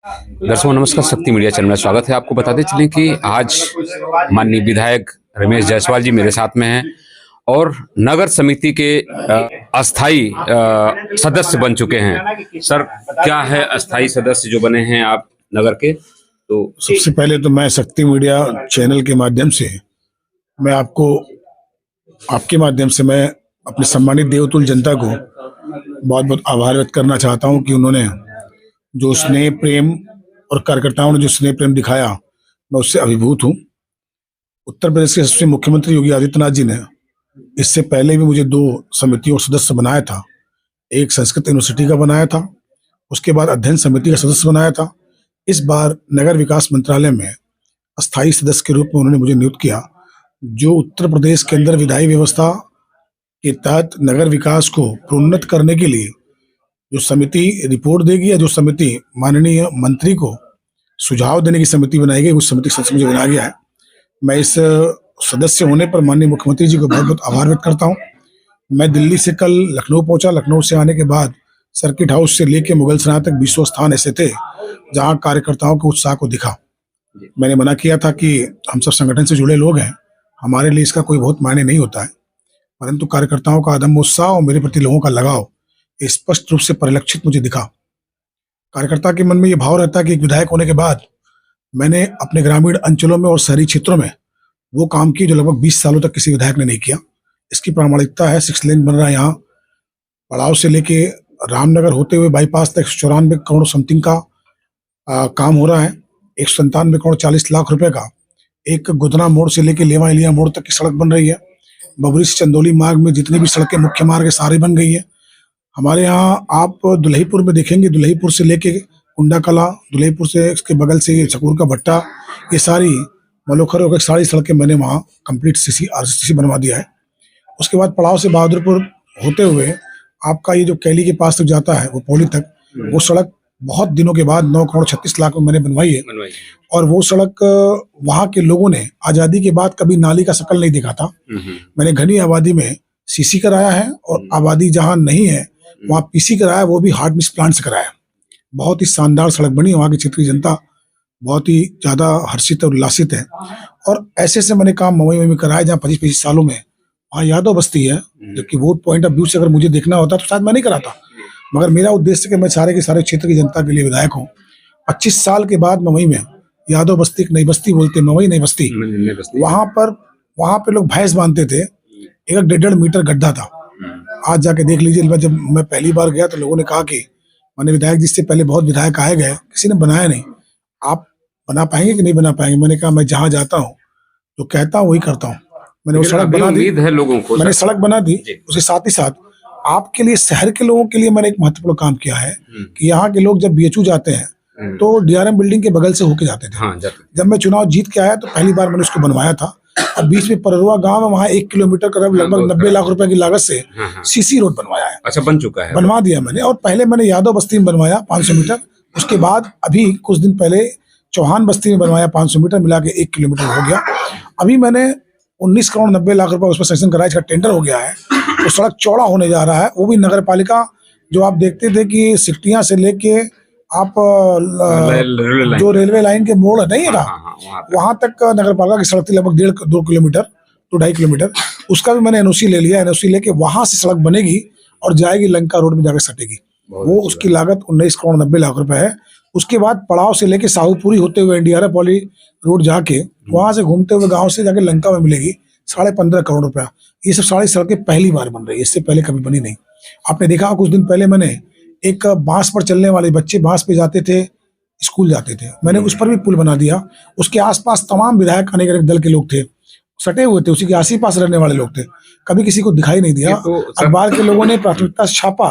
दर्शकों नमस्कार, शक्ति मीडिया चैनल में स्वागत है। आपको बताते चलें कि आज माननीय विधायक रमेश जायसवाल जी मेरे साथ में हैं और नगर समिति के अस्थाई सदस्य बन चुके हैं। सर, क्या है अस्थाई सदस्य जो बने हैं आप नगर के? तो सबसे पहले तो मैं शक्ति मीडिया चैनल के माध्यम से मैं आपके माध्यम से मैं अपने सम्मानित देवतुल्य जनता को बहुत बहुत आभार व्यक्त करना चाहता हूं कि उन्होंने जो स्नेह प्रेम और कार्यकर्ताओं ने जो स्नेह प्रेम दिखाया, मैं उससे अभिभूत हूं। उत्तर प्रदेश के यशस्वी मुख्यमंत्री योगी आदित्यनाथ जी ने इससे पहले भी मुझे 2 समितियों का सदस्य बनाया था। एक संस्कृत यूनिवर्सिटी का बनाया था, उसके बाद अध्ययन समिति का सदस्य बनाया था। इस बार नगर विकास मंत्रालय में अस्थायी सदस्य के रूप में उन्होंने मुझे नियुक्त किया, जो उत्तर प्रदेश के अंदर विधायी व्यवस्था के तहत नगर विकास को प्रोन्नत करने के लिए जो समिति रिपोर्ट देगी या जो समिति माननीय मंत्री को सुझाव देने की समिति बनाई गई, उस समिति का सदस्य मुझे बनाया गया है। मैं इस सदस्य होने पर माननीय मुख्यमंत्री जी को बहुत बहुत आभार व्यक्त करता हूँ। मैं दिल्ली से कल लखनऊ पहुंचा। लखनऊ से आने के बाद सर्किट हाउस से लेके मुगल सराय तक 20 स्थान ऐसे थे जहां कार्यकर्ताओं के उत्साह को दिखा। मैंने मना किया था कि हम सब संगठन से जुड़े लोग हैं, हमारे लिए इसका कोई बहुत मायने नहीं होता है, परंतु कार्यकर्ताओं का अदम्य उत्साह और मेरे प्रति लोगों का लगाव स्पष्ट रूप से परिलक्षित मुझे दिखा। कार्यकर्ता के मन में ये भाव रहता है कि एक विधायक होने के बाद मैंने अपने ग्रामीण अंचलों में और शहरी क्षेत्रों में वो काम किए जो लगभग 20 सालों तक किसी विधायक ने नहीं किया। इसकी प्रामाणिकता है। 6 लेन बन रहा है यहाँ पड़ाव से लेके रामनगर होते हुए बाईपास तक 94 करोड़ समथिंग का काम हो रहा है। 197 करोड़ 40 लाख रुपए का एक गुदना मोड़ से लेके लेवा इलिया मोड़ तक की सड़क बन रही है। बबरी से चंदौली मार्ग में जितनी भी सड़कें मुख्य मार्ग है सारी बन गई है। हमारे यहाँ आप दुल्हीपुर में देखेंगे, दुल्हीपुर से लेके कुंडा कला, दुल्हीपुर से इसके बगल से चकूर का भट्टा, ये सारी मलोखर होकर सारी सड़कें मैंने वहाँ कंप्लीट RCC बनवा दिया है। उसके बाद पड़ाव से बहादुरपुर होते हुए आपका ये जो कैली के पास तक जाता है वो पौली तक, वो सड़क बहुत दिनों के बाद 9 करोड़ 36 लाख में मैंने बनवाई है। और वो सड़क वहाँ के लोगों ने आज़ादी के बाद कभी नाली का शकल नहीं देखा था। मैंने घनी आबादी में CC कराया है और आबादी जहाँ नहीं है वहाँ PC कराया, वो भी हार्ड मिक्स प्लांट से कराया। बहुत ही शानदार सड़क बनी। वहाँ की क्षेत्रीय जनता बहुत ही ज्यादा हर्षित और उल्लासित है। और ऐसे से मैंने काम मवई में कराया जहाँ 25 सालों में वहाँ यादव बस्ती है, जबकि वो पॉइंट ऑफ व्यू से अगर मुझे देखना होता तो शायद मैं नहीं कराता, मगर मेरा उद्देश्य कि मैं सारे के सारे क्षेत्र की जनता के लिए विधायक हूँ। 25 साल के बाद मवई में यादव बस्ती, नई बस्ती बोलते, मवई नई बस्ती, वहाँ पे लोग भैंस बांधते थे, 1.5 मीटर गड्ढा था। आज जाके देख लीजिए। जब मैं पहली बार गया तो लोगों ने कहा कि मैंने विधायक जिससे पहले बहुत विधायक आए गए, किसी ने बनाया नहीं, आप बना पाएंगे कि नहीं बना पाएंगे? मैंने कहा मैं जहाँ जाता हूँ जो कहता हूँ वही करता हूँ। मैंने वो सड़क बना दी है लोगों को, मैंने सड़क बना दी। उसके साथ ही साथ आपके लिए, शहर के लोगों के लिए मैंने एक महत्वपूर्ण काम किया है कि यहाँ के लोग जब BHU जाते हैं तो DRM बिल्डिंग के बगल से होके जाते थे। जब मैं चुनाव जीत के आया तो पहली बार मैंने उसको बनवाया था। और बीच में पररुआ गांव है, वहाँ 1 किलोमीटर करीब लगभग 90 लाख रुपए की लागत से CC रोड बनवाया है। अच्छा, बन चुका है, बनवा दिया मैंने। और पहले मैंने यादव बस्ती में बनवाया 500 मीटर, उसके बाद अभी कुछ दिन पहले चौहान बस्ती में बनवाया 500 मीटर, मिला के 1 किलोमीटर हो गया। अभी मैंने 19 करोड़ 90 लाख रुपए उस पर सैंक्शन कराया, इसका टेंडर हो गया है। वो सड़क चौड़ा होने जा रहा है, वो भी नगर पालिका। जो आप देखते थे कि सिकटियां से लेके आप जो रेलवे लाइन के मोड़ नहीं है वहां तक नगर पालिका की सड़क थी, लगभग 1.5-2 किलोमीटर to 2.5 किलोमीटर। उसका भी मैंने NOC ले लिया। NOC लेके वहां से सड़क बनेगी और जाएगी लंका रोड में जाकर सटेगी। वो उसकी लागत 19 करोड़ 90 लाख रुपए है। उसके बाद पड़ाव से लेके साहूपुरी होते हुए NDRF वाली रोड जाके वहां से घूमते हुए गाँव से जाके लंका में मिलेगी 15.5 करोड़ रुपया। ये सब सारी सड़कें पहली बार बन रही है, इससे पहले कभी बनी नहीं। आपने देखा कुछ दिन पहले मैंने एक बांस पर चलने वाले बच्चे बांस पे जाते थे, स्कूल जाते थे, मैंने उस पर भी पुल बना दिया। उसके आसपास तमाम विधायक अनेक अनेक दल के लोग थे, सटे हुए थे, उसी के आस-पास रहने वाले लोग थे, कभी किसी को दिखाई नहीं दिया। अखबार के लोगों ने प्राथमिकता से छापा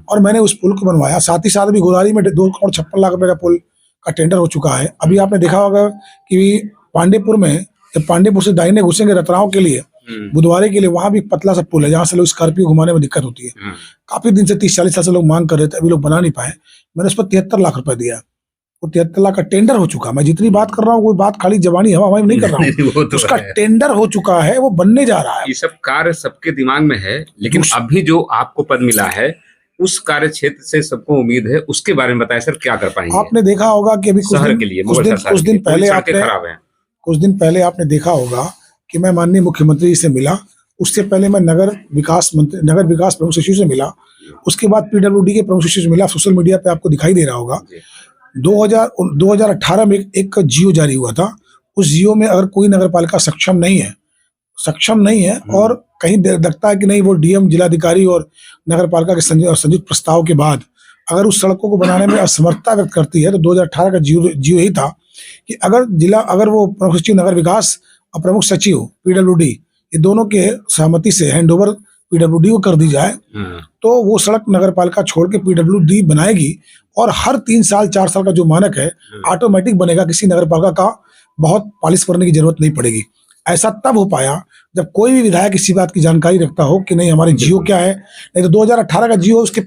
और मैंने उस पुल को बनवाया। साथ ही साथ भी गोरारी में 2 करोड़ 56 लाख रुपए का पुल का टेंडर हो चुका है। अभी आपने देखा होगा कि पांडेपुर में, जब पांडेपुर से दाहिने घुसेंगे रतराव के लिए, बुधवारे के लिए, वहां भी पतला सा पुल है जहां से लोग स्कॉर्पियो घुमाने में दिक्कत होती है। काफी दिन से 30-40 साल से लोग मांग कर रहे थे, अभी लोग बना नहीं पाए। मैंने उस पर 73 लाख रुपए दिया। वो 73 लाख का टेंडर हो चुका। मैं जितनी बात कर रहा हूँ कोई बात खाली जबानी हवा नहीं कर रहा हूँ। उसका टेंडर हो चुका है, वो बनने जा रहा है। ये सब कार्य सबके दिमाग में है, लेकिन अभी जो आपको पद मिला है उस कार्य क्षेत्र से सबको उम्मीद है, उसके बारे में बताएं सर, क्या कर पाएंगे आपने देखा होगा कि अभी शहर के लिए, मुगलसराय शहर कुछ के दिन लिए? पूरी पहले सड़कें आपने खराब हैं। कुछ दिन पहले आपने देखा होगा कि मैं माननीय मुख्यमंत्री से मिला, उससे पहले मैं नगर विकास प्रमुख सचिव से मिला, उसके बाद पीडब्ल्यूडी के प्रमुख सचिव से मिला। सोशल मीडिया पे आपको दिखाई दे रहा होगा। 2018 में एक जियो जारी हुआ था। उस जियो में अगर कोई नगर पालिका सक्षम नहीं है और कहीं लगता है कि नहीं, वो डीएम, जिलाधिकारी और नगर पालिका के संयुक्त प्रस्ताव के बाद अगर उस सड़कों को बनाने में असमर्थता व्यक्त करती है, तो 2018 का जियो यही था कि अगर वो प्रमुख सचिव नगर विकास और प्रमुख सचिव पीडब्ल्यूडी, ये दोनों के सहमति से हैंडओवर पीडब्ल्यूडी को कर दी जाए, तो वो सड़क नगर पालिका छोड़ के पीडब्ल्यूडी बनाएगी और हर 3 साल 4 साल का जो मानक है ऑटोमेटिक बनेगा। किसी नगर पालिका का बहुत पॉलिश करने की जरूरत नहीं पड़ेगी। ऐसा तब हो पाया जब कोई भी विधायक इसी बात की जानकारी रखता हो कि नहीं हमारे जियो क्या है। नहीं तो 2018 का जियो, उसके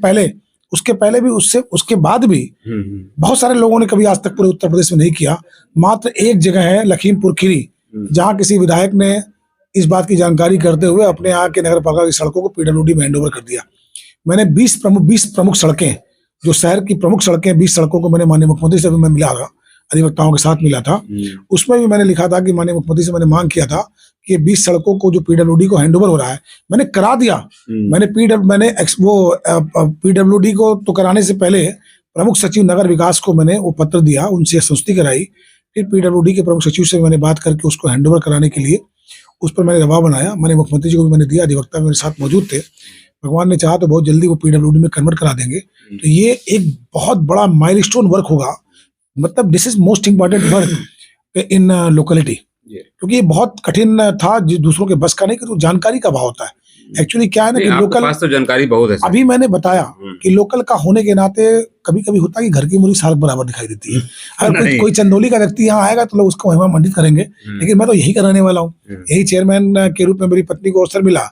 पहले भी, उसके बाद भी बहुत सारे लोगों ने कभी आज तक पूरे उत्तर प्रदेश में नहीं किया। मात्र एक जगह है लखीमपुर खीरी, जहां किसी विधायक ने इस बात की जानकारी करते हुए अपने यहाँ के नगर पालिका की सड़कों को पीडब्ल्यूडी में हैंडओवर कर दिया। मैंने 20 प्रमुख सड़कें, जो शहर की प्रमुख सड़कें, 20 सड़कों को मैंने माननीय मुख्यमंत्री से भी मैं मिला था, अधिवक्ताओं के साथ मिला था। उसमें भी मैंने लिखा था कि माननीय मुख्यमंत्री से मैंने मांग किया था कि 20 सड़कों को जो पीडब्ल्यूडी को हैंडओवर हो रहा है, मैंने करा दिया। मैंने पीडब्ल्यूडी को तो कराने से पहले प्रमुख सचिव नगर विकास को मैंने वो पत्र दिया, उनसे संस्तुति कराई। फिर पीडब्ल्यूडी के प्रमुख सचिव से मैंने बात करके उसको हैंडओवर कराने के लिए उस पर मैंने दबाव बनाया। मैंने मुख्यमंत्री जी को भी मैंने दिया, अधिवक्ता मेरे साथ मौजूद थे। भगवान ने चाहा तो बहुत जल्दी वो पीडब्ल्यूडी में कन्वर्ट करा देंगे। तो ये एक बहुत बड़ा माइलस्टोन वर्क होगा। मतलब this is most important work in locality, क्योंकि ये बहुत कठिन था, जो दूसरों के बस का नहीं, तो जानकारी का अभाव होता है। एक्चुअली क्या है ना कि लोकल पास तो जानकारी बहुत है। अभी मैंने बताया कि लोकल का होने के नाते कभी कभी होता है कि घर की मुर्गी साल बराबर दिखाई देती है। अगर कोई चंदौली का व्यक्ति यहाँ आएगा तो लोग उसको महिमा मंडित करेंगे, लेकिन मैं तो यही कराने वाला हूँ। यही चेयरमैन के रूप में मेरी पत्नी को अवसर मिला,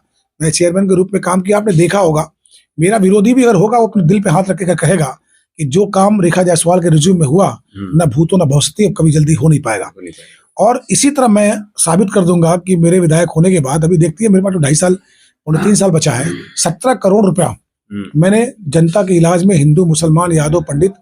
मैं चेयरमैन के रूप में काम किया। आपने देखा होगा, मेरा विरोधी भी अगर होगा वो अपने दिल पे हाथ रखेगा, कहेगा कि जो काम रेखा जायसवाल के रिज्यूम में हुआ, न भूतो न भविष्यति, अब कभी जल्दी हो नहीं पाएगा। और इसी तरह मैं साबित कर दूंगा कि मेरे विधायक होने के बाद, अभी देखती है मेरे पास तो 2.5 साल बचा है, 17 करोड़ रुपया मैंने जनता के इलाज में, हिंदू, मुसलमान, यादव, पंडित,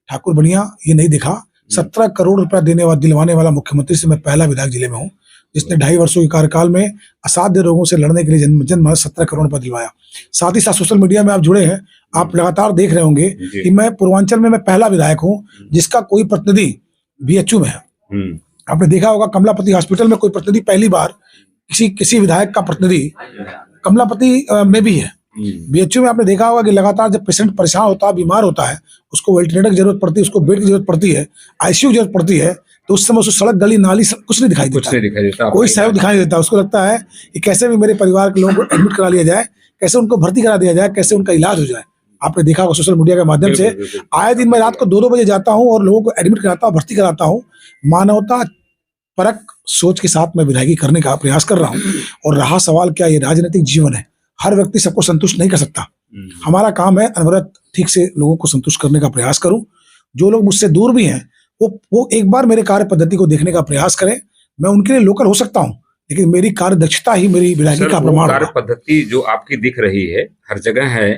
ठाकुर, बनिया, ये नहीं दिखा। 17 करोड़ रुपया दिलवाने वाला मुख्यमंत्री से मैं पहला विधायक जिले में हूँ जिसने 2.5 वर्षों के कार्यकाल में असाध्य रोगों से लड़ने के लिए जन 17 करोड़ रुपया दिलवाया। साथ ही साथ सोशल मीडिया में आप जुड़े हैं, आप लगातार देख रहे होंगे कि मैं पूर्वांचल में मैं पहला विधायक हूँ जिसका कोई प्रतिनिधि बीएचयू में है। आपने देखा होगा कमलापति हॉस्पिटल में कोई प्रतिनिधि, पहली बार किसी विधायक का प्रतिनिधि कमलापति में भी है। बीएचयू में आपने देखा होगा कि लगातार जब पेशेंट परेशान होता है, बीमार होता है, उसको वेंटिलेटर की जरूरत पड़ती है, उसको बेड की जरूरत पड़ती है, आईसीयू की जरूरत पड़ती है, तो उस समय उसको सड़क, गली, नाली कुछ नहीं दिखाई देता, कोई सहयोग दिखाई नहीं देता। उसको लगता है कि कैसे भी मेरे परिवार के लोगों को एडमिट करा लिया जाए, कैसे उनको भर्ती करा दिया जाए, कैसे उनका इलाज हो जाए। आपने देखा होगा सोशल मीडिया के माध्यम से आए दिन मैं रात को 2-2 बजे जाता हूँ और लोगों को एडमिट कराता हूँ, भर्ती कराता हूँ। मानवता परक सोच के साथ मैं विधायकी करने का प्रयास कर रहा हूँ। और रहा सवाल क्या, ये राजनीतिक जीवन है, हर व्यक्ति सबको संतुष्ट नहीं कर सकता। हमारा काम है अनवरत ठीक से लोगों को संतुष्ट करने का प्रयास करूं। जो लोग मुझसे दूर भी हैं वो एक बार मेरे कार्य पद्धति को देखने का प्रयास करें। मैं उनके लिए लोकल हो सकता हूं, लेकिन मेरी कार्य दक्षता ही मेरी विधायकी का प्रमाण है। कार्य पद्धति जो आपकी दिख रही है हर जगह है,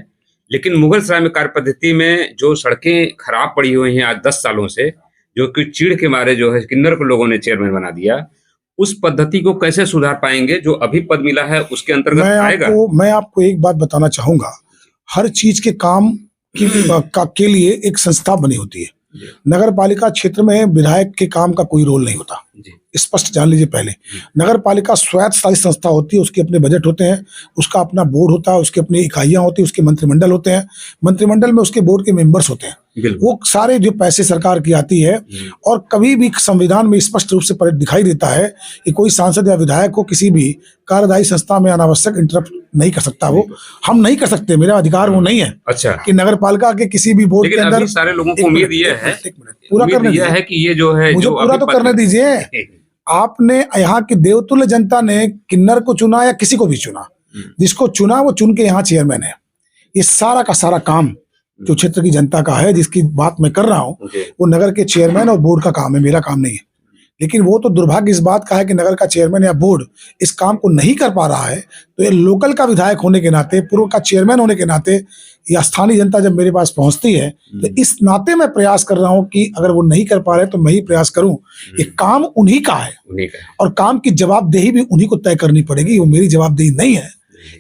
लेकिन मुगलसराय में कार्य पद्धति में जो सड़कें खराब पड़ी हुई हैं आज 10 सालों से, जो कि चीड़ के मारे जो है किन्नर को लोगों ने चेयरमैन बना दिया, उस पद्धति को कैसे सुधार पाएंगे? जो अभी पद मिला है उसके अंतर्गत आएगा? मैं आपको एक बात बताना चाहूंगा, हर चीज के काम के लिए एक संस्था बनी होती है। नगर पालिका क्षेत्र में विधायक के काम का कोई रोल नहीं होता, स्पष्ट जान लीजिए। पहले नगर पालिका स्वायत्तशासी संस्था होती है, उसके अपने बजट होते हैं, उसका अपना बोर्ड होता है, उसके अपनी इकाइयां होती है, उसके मंत्रिमंडल होते हैं, मंत्रिमंडल में उसके बोर्ड के मेंबर्स होते हैं। वो सारे जो पैसे सरकार की आती है, और कभी भी संविधान में स्पष्ट रूप से दिखाई देता है कि कोई सांसद या विधायक को किसी भी कार्यदायी संस्था में अनावश्यक इंटरप्ट नहीं कर सकता। वो हम नहीं कर सकते, मेरा अधिकार वो नहीं है। अच्छा, कि नगर पालिका के किसी भी बोर्ड के अंदर सारे लोगों को उम्मीद ये है, पूरा करने दीजिए है कि ये जो है मुझे पूरा तो करने दीजिए। आपने यहाँ की देवतुल्य जनता ने किन्नर को चुना या किसी को भी चुना, जिसको चुना वो चुन के यहाँ चेयरमैन है। ये सारा का सारा काम जो क्षेत्र की जनता का है, जिसकी बात मैं कर रहा हूँ, वो नगर के चेयरमैन और बोर्ड का काम है, मेरा काम नहीं है। लेकिन वो तो दुर्भाग्य इस बात का है कि नगर का चेयरमैन या बोर्ड इस काम को नहीं कर पा रहा है। तो ये लोकल का विधायक होने के नाते, पूर्व का चेयरमैन होने के नाते, या स्थानीय जनता जब मेरे पास पहुंचती है तो इस नाते मैं प्रयास कर रहा हूं कि अगर वो नहीं कर पा रहे तो मैं ही प्रयास करूं। ये काम उन्हीं का है और काम की जवाबदेही भी उन्हीं को तय करनी पड़ेगी, वो मेरी जवाबदेही नहीं है।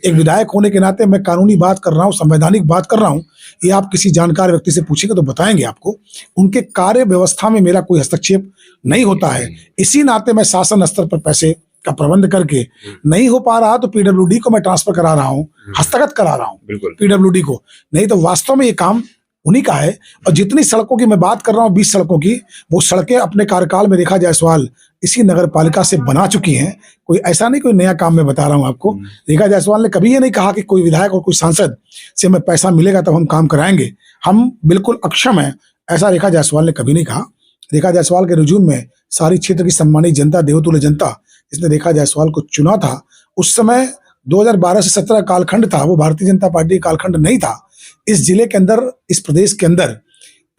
एक विधायक होने के नाते मैं कानूनी बात कर रहा हूँ, संवैधानिक बात कर रहा हूँ। ये आप किसी जानकार व्यक्ति से पूछेंगे तो बताएंगे आपको। उनके कार्य व्यवस्था में मेरा कोई हस्तक्षेप नहीं होता है। इसी नाते मैं शासन स्तर पर पैसे का प्रबंध करके, नहीं हो पा रहा तो पीडब्ल्यूडी को मैं ट्रांसफर करा रहा हूँ, हस्तगत करा रहा हूँ पीडब्ल्यूडी को। नहीं तो वास्तव में ये काम उन्हीं का है। और जितनी सड़कों की मैं बात कर रहा हूँ, 20 सड़कों की, वो सड़कें अपने कार्यकाल में रेखा जायसवाल इसी नगर पालिका से बना चुकी हैं। कोई ऐसा नहीं कोई नया काम मैं बता रहा हूँ आपको। रेखा जायसवाल ने कभी ये नहीं कहा कि कोई विधायक और कोई सांसद से हमें पैसा मिलेगा तब हम काम कराएंगे, हम बिल्कुल अक्षम हैं, ऐसा रेखा जायसवाल ने कभी नहीं कहा। रेखा जायसवाल के रिज्यूम में सारी क्षेत्र की सम्मानित जनता, देवतुल्य जनता जिसने रेखा जायसवाल को चुना था, उस समय 2012 से 17 कालखंड था, वो भारतीय जनता पार्टी का कालखंड नहीं था। इस जिले के अंदर, इस प्रदेश के अंदर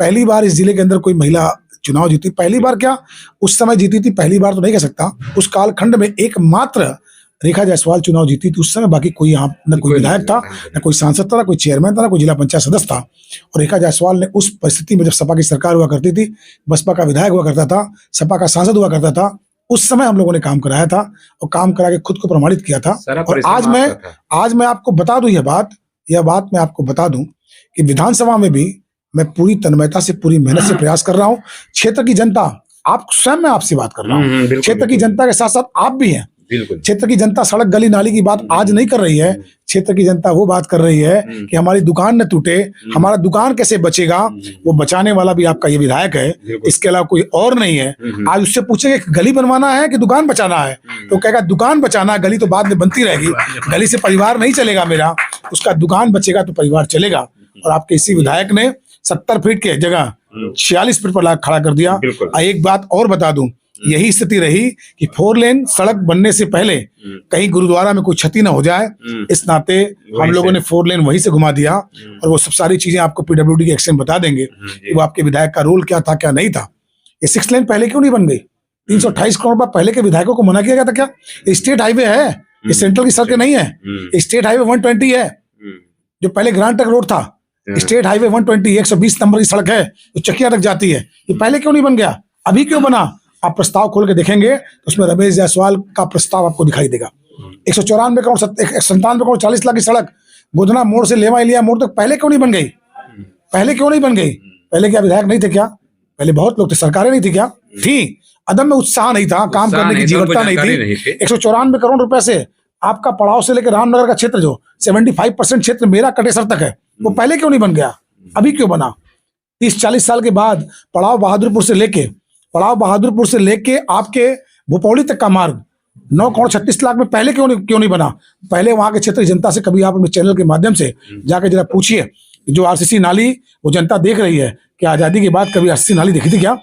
पहली बार इस जिले के अंदर कोई महिला चुनाव जीती। पहली बार क्या, उस समय जीती थी, पहली बार तो नहीं कह सकता। उस कालखंड में एकमात्र रेखा जायसवाल चुनाव जीती थी। उस समय बाकी कोई यहाँ न कोई विधायक था, न कोई सांसद था, न कोई चेयरमैन था, न कोई जिला पंचायत सदस्य था। और रेखा जायसवाल ने उस परिस्थिति में, जब सपा की सरकार हुआ करती थी, बसपा का विधायक हुआ करता था, सपा का सांसद हुआ करता था, उस समय हम लोगों ने काम कराया था और काम करा के खुद को प्रमाणित किया था। और आज मैं आपको बता दूं, यह बात मैं आपको बता दूं कि विधानसभा में भी मैं पूरी तन्मयता से, पूरी मेहनत से प्रयास कर रहा हूं। क्षेत्र की जनता, आप स्वयं, मैं आपसे बात कर रहा हूं, क्षेत्र की जनता के साथ साथ आप भी हैं। क्षेत्र की जनता सड़क गली नाली की बात आज नहीं कर रही है। क्षेत्र की जनता वो बात कर रही है कि हमारी दुकान न टूटे, हमारा दुकान कैसे बचेगा। वो बचाने वाला भी आपका ये विधायक है, इसके अलावा कोई और नहीं है। आज उससे पूछेंगे गली बनवाना है कि दुकान बचाना है, तो कहेगा दुकान बचाना, गली तो बाद में बनती रहेगी, गली से परिवार नहीं चलेगा मेरा, उसका दुकान बचेगा तो परिवार चलेगा। और आपके इसी विधायक ने 70 फीट के जगह 46 फीट पर खड़ा कर दिया। एक बात और बता दूं, यही स्थिति रही कि 4 लेन सड़क बनने से पहले कहीं गुरुद्वारा में कोई क्षति ना हो जाए, इस नाते हम लोगों ने 4 लेन वहीं से घुमा दिया। और वो सब सारी चीजें आपको पीडब्ल्यूडी के एक्शन बता देंगे कि वो आपके विधायक का रोल क्या था, क्या नहीं था। ये 6 लेन पहले क्यों नहीं बन गई? 328 करोड़ रुपए पहले के विधायकों को मना किया गया था क्या? ये स्टेट हाईवे है, ये सेंट्रल की सड़कें नहीं है। स्टेट हाईवे 120 है, जो पहले ग्रांड तक रोड था। स्टेट हाईवे 120 120 नंबर की सड़क है, जो चकिया तक जाती है। ये पहले क्यों नहीं बन गया, अभी क्यों बना? आप प्रस्ताव खोल के देखेंगे तो उसमें रमेश जायसवाल का प्रस्ताव आपको दिखाई देगा। 194 करोड़ 97 करोड़ 40 लाख की सड़क गोधना मोड़ से लेवा इलिया मोड़ तक पहले क्यों नहीं बन गई? पहले क्यों नहीं बन गई? पहले क्या विधायक नहीं थे क्या? पहले बहुत लोग थे, सरकारें नहीं थी क्या? थी। अदम में उत्साह नहीं था, काम करने की जीवटता नहीं थी। 194 करोड़ रुपए से आपका पड़ाव से लेकर रामनगर का क्षेत्र, जो 75% क्षेत्र मेरा कटेसर तक है, वो पहले क्यों नहीं बन गया, अभी क्यों बना? 30-40 साल के बाद पड़ाव बहादुरपुर से लेके आपके भोपौली तक का मार्ग 9 करोड़ 36 लाख में पहले क्यों नहीं बना? पहले वहां के क्षेत्र की जनता से कभी आप अपने चैनल के माध्यम से जाकर जरा पूछिए, जो आरसीसी नाली वो जनता देख रही है कि आजादी के बाद कभी आरसीसी नाली दिखी थी क्या?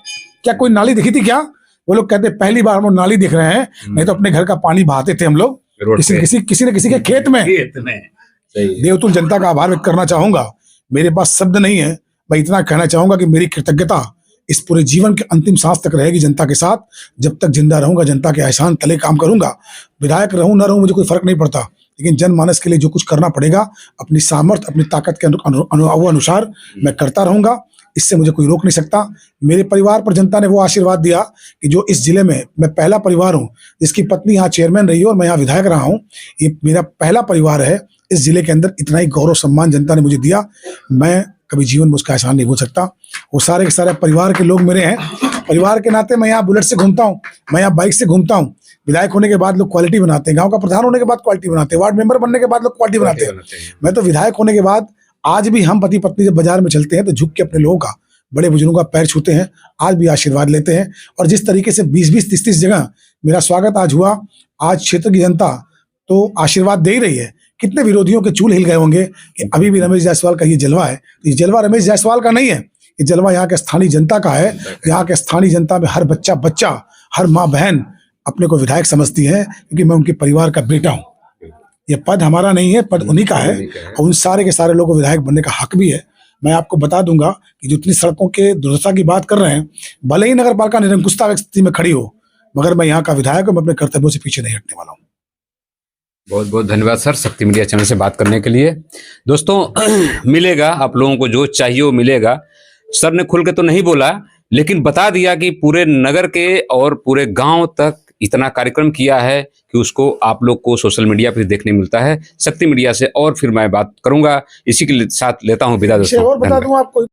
क्या कोई नाली दिखी थी क्या? वो लोग कहते पहली बार हम लोग नाली दिख रहे हैं, नहीं तो अपने घर का पानी बहाते थे हम लोग किसी न किसी के खेत में। देवतुल जनता का आभार व्यक्त करना चाहूंगा, मेरे पास शब्द नहीं है। मैं इतना कहना चाहूंगा कि मेरी कृतज्ञता इस पूरे जीवन के अंतिम सांस तक रहेगी जनता के साथ। जब तक जिंदा रहूंगा जनता के एहसान तले काम करूंगा। विधायक रहूं ना रहूं मुझे कोई फर्क नहीं पड़ता, लेकिन जनमानस के लिए जो कुछ करना पड़ेगा अपनी सामर्थ्य, अपनी ताकत के अनुसार मैं करता रहूंगा। इससे मुझे कोई रोक नहीं सकता। मेरे परिवार पर जनता ने वो आशीर्वाद दिया कि जो इस जिले में मैं पहला परिवार हूँ जिसकी पत्नी यहाँ चेयरमैन रही है और मैं यहाँ विधायक रहा हूँ। ये मेरा पहला परिवार है इस जिले के अंदर। इतना ही गौरव सम्मान जनता ने मुझे दिया, मैं कभी जीवन में उसका एहसान नहीं भूल सकता। वो सारे के सारे परिवार के लोग मेरे हैं। परिवार के नाते मैं यहाँ बुलेट से घूमता हूँ, मैं यहाँ बाइक से घूमता हूँ। विधायक होने के बाद लोग क्वालिटी बनाते हैं, गांव का प्रधान होने के बाद क्वालिटी बनाते हैं, वार्ड मेंबर बनने के बाद लोग क्वालिटी बनाते हैं। मैं तो विधायक होने के बाद आज भी हम पति पत्नी जब बाजार में चलते हैं तो झुक के अपने लोगों का, बड़े बुजुर्गों का पैर छूते हैं, आज भी आशीर्वाद लेते हैं। और जिस तरीके से 20-20, 30-30 जगह मेरा स्वागत आज हुआ, आज क्षेत्र की जनता तो आशीर्वाद दे ही रही है। कितने विरोधियों के चूल हिल गए होंगे कि अभी भी रमेश जायसवाल का ये जलवा है। तो ये जलवा रमेश जायसवाल का नहीं है, ये जलवा यहाँ के स्थानीय जनता का है। यहाँ के स्थानीय जनता में हर बच्चा, हर माँ बहन अपने को विधायक समझती है, क्योंकि मैं उनके परिवार का बेटा हूँ। ये पद हमारा नहीं है, पद उन्हीं का है और उन सारे के सारे लोगों को विधायक बनने का हक भी है। मैं आपको बता दूंगा कि जितनी सड़कों के दुर्दशा की बात कर रहे हैं, भले ही नगर पालिका निरंकुशता स्थिति में खड़ी हो, मगर मैं यहाँ का विधायक हूँ, मैं अपने कर्तव्यों से पीछे नहीं हटने वाला हूँ। बहुत बहुत धन्यवाद सर, शक्ति मीडिया चैनल से बात करने के लिए। दोस्तों मिलेगा आप लोगों को जो चाहिए वो मिलेगा। सर ने खुल के तो नहीं बोला, लेकिन बता दिया कि पूरे नगर के और पूरे गांव तक इतना कार्यक्रम किया है कि उसको आप लोग को सोशल मीडिया पर देखने मिलता है। शक्ति मीडिया से और फिर मैं बात करूंगा। इसी के साथ लेता हूं विदा दोस्तों। और बता दूं आपको।